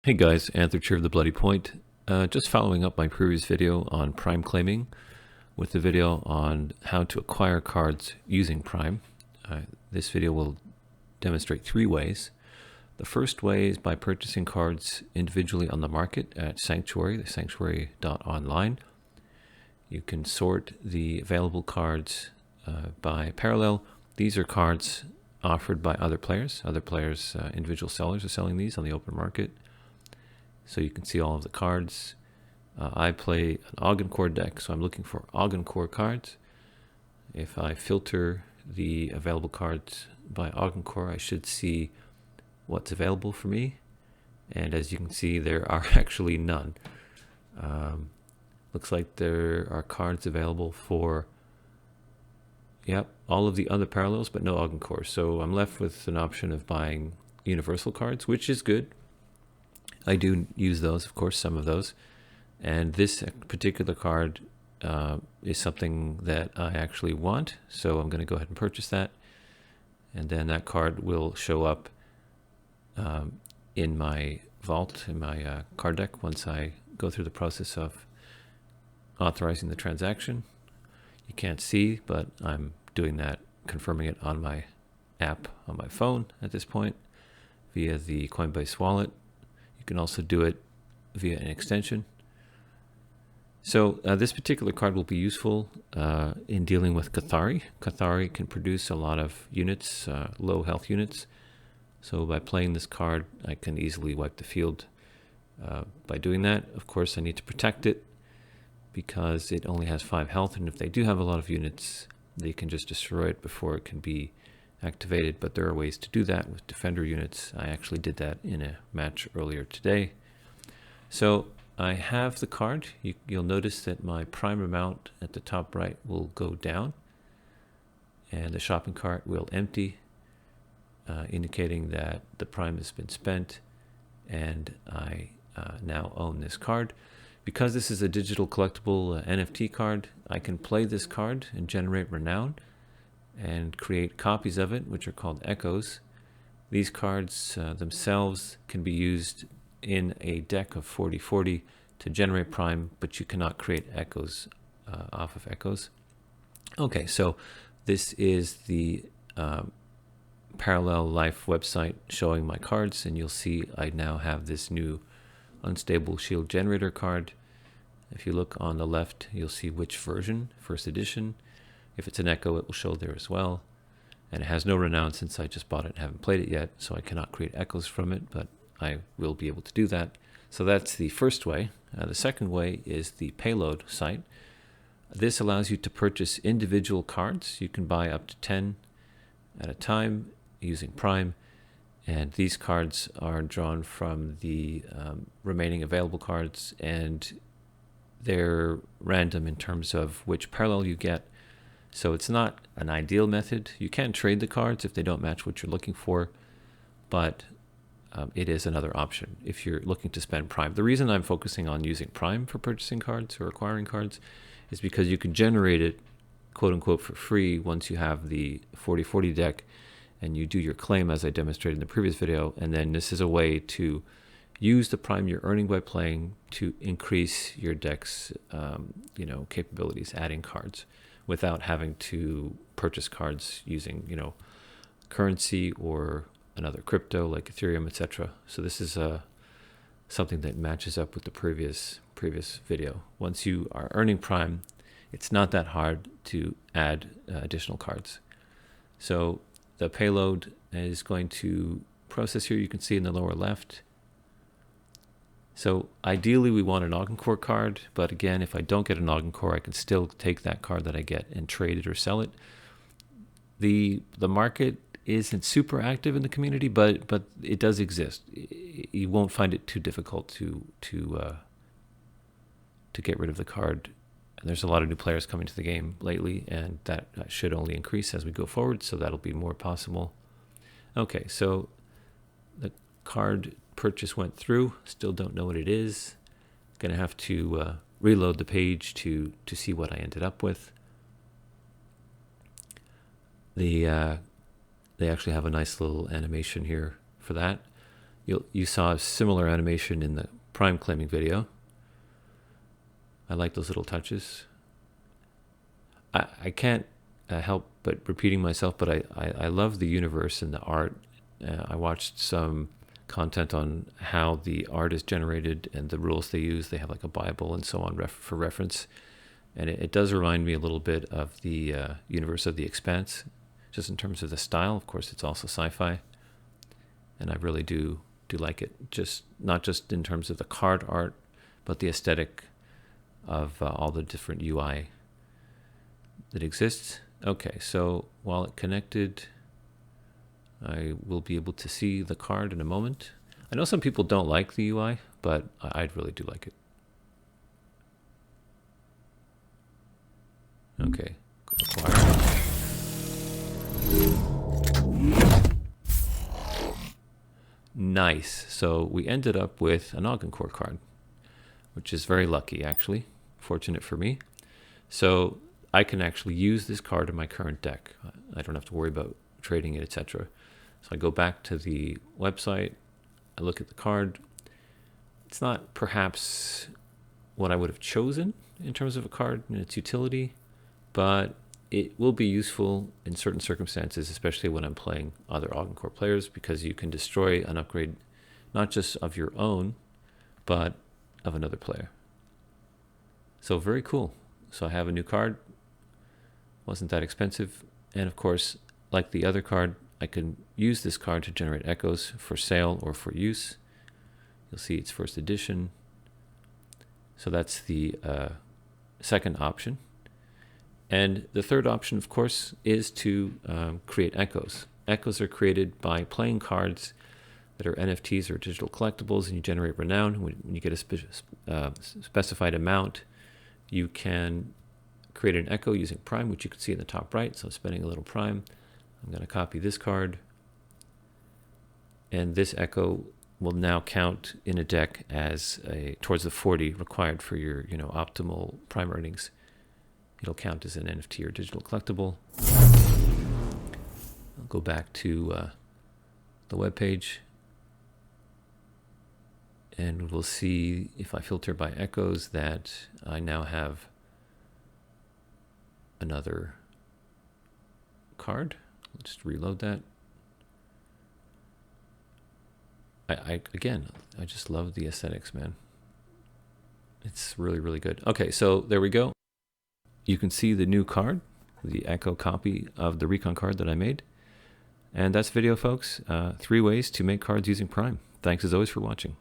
Hey guys, Anthony here of The Bloody Point. Just following up my previous video on Prime claiming with the video on how to acquire cards using Prime. This video will demonstrate 3 ways. The first way is by purchasing cards individually on the market at Sanctuary, the Sanctuary.online. You can sort the available cards by parallel. These are cards offered by other players. Individual sellers are selling these on the open market. So you can see all of the cards. I play an Augencore deck, so I'm looking for Augencore cards. If I filter the available cards by Augencore, I should see what's available for me. And as you can see, there are actually none. Looks like there are cards available for, all of the other parallels, but no Augencore. So I'm left with an option of buying universal cards, which is good. I do use those, of course, some of those. And this particular card is something that I actually want. So I'm going to go ahead and purchase that. And then that card will show up in my vault, in my card deck, once I go through the process of authorizing the transaction. You can't see, but I'm doing that, confirming it on my app on my phone at this point via the Coinbase wallet. You can also do it via an extension. So this particular card will be useful in dealing with Cathari. Cathari can produce a lot of units, low health units. So by playing this card, I can easily wipe the field. By doing that, of course, I need to protect it because it only has 5 health. And if they do have a lot of units, they can just destroy it before it can be activated, but there are ways to do that with defender units. I actually did that in a match earlier today. So I have the card. You'll notice that my prime amount at the top right will go down and the shopping cart will empty, indicating that the prime has been spent and I now own this card. Because this is a digital collectible NFT card, I can play this card and generate renown and create copies of it, which are called echoes. These cards themselves can be used in a deck of 40/40 to generate prime, but you cannot create echoes off of echoes. Okay, so this is the Parallel Life website showing my cards, and you'll see I now have this new Unstable Shield Generator card. If you look on the left, you'll see which version, first edition. If it's an echo, it will show there as well. And it has no renown since I just bought it and haven't played it yet, so I cannot create echoes from it, but I will be able to do that. So that's the first way. The second way is the Payload site. This allows you to purchase individual cards. You can buy up to 10 at a time using Prime. And these cards are drawn from the remaining available cards, and they're random in terms of which parallel you get. So it's not an ideal method. You can trade the cards if they don't match what you're looking for, but it is another option if you're looking to spend Prime. The reason I'm focusing on using Prime for purchasing cards or acquiring cards is because you can generate it, quote unquote, for free once you have the 40/40 deck and you do your claim as I demonstrated in the previous video. And then this is a way to use the Prime you're earning by playing to increase your deck's capabilities, adding cards, without having to purchase cards using, currency or another crypto like Ethereum, etc. So this is something that matches up with the previous video. Once you are earning Prime, it's not that hard to add additional cards. So the Payload is going to process here. You can see in the lower left. So ideally we want an Augencore card, but again, if I don't get an Augencore, I can still take that card that I get and trade it or sell it. The market isn't super active in the community, but it does exist. You won't find it too difficult to get rid of the card. And there's a lot of new players coming to the game lately, and that should only increase as we go forward, so that'll be more possible. Okay, so the card purchase went through. Still don't know what it is. Gonna have to reload the page to see what I ended up with. They actually have a nice little animation here for that. You saw a similar animation in the Prime claiming video. I like those little touches. I can't help but repeating myself, but I love the universe and the art. I watched some content on how the art is generated and the rules they use. They have like a Bible and so on for reference. And it does remind me a little bit of the universe of The Expanse, just in terms of the style. Of course, it's also sci-fi. And I really do like it, just not just in terms of the card art, but the aesthetic of all the different UI that exists. Okay, so while it connected, I will be able to see the card in a moment. I know some people don't like the UI, but I really do like it. Okay, acquire. Nice. So we ended up with an Core card, which is very lucky, actually. Fortunate for me. So I can actually use this card in my current deck. I don't have to worry about trading it, etc. So I go back to the website. I look at the card. It's not perhaps what I would have chosen in terms of a card and its utility, but it will be useful in certain circumstances, especially when I'm playing other Core players, because you can destroy an upgrade not just of your own, but of another player. So very cool. So I have a new card. Wasn't that expensive. And of course, like the other card, I can use this card to generate echoes for sale or for use. You'll see it's first edition. So that's the second option. And the third option, of course, is to create echoes. Echoes are created by playing cards that are NFTs or digital collectibles, and you generate renown. When you get a specified amount, you can create an echo using Prime, which you can see in the top right. So spending a little Prime. I'm going to copy this card. And this echo will now count in a deck as towards the 40 required for your optimal Prime earnings. It'll count as an NFT or digital collectible. I'll go back to the web page, and we'll see if I filter by echoes that I now have another card. I'll just reload that. Again, I just love the aesthetics, man. It's really, really good. Okay, so there we go. You can see the new card, the Echo copy of the Recon card that I made. And that's video, folks. 3 ways to make cards using Prime. Thanks as always for watching.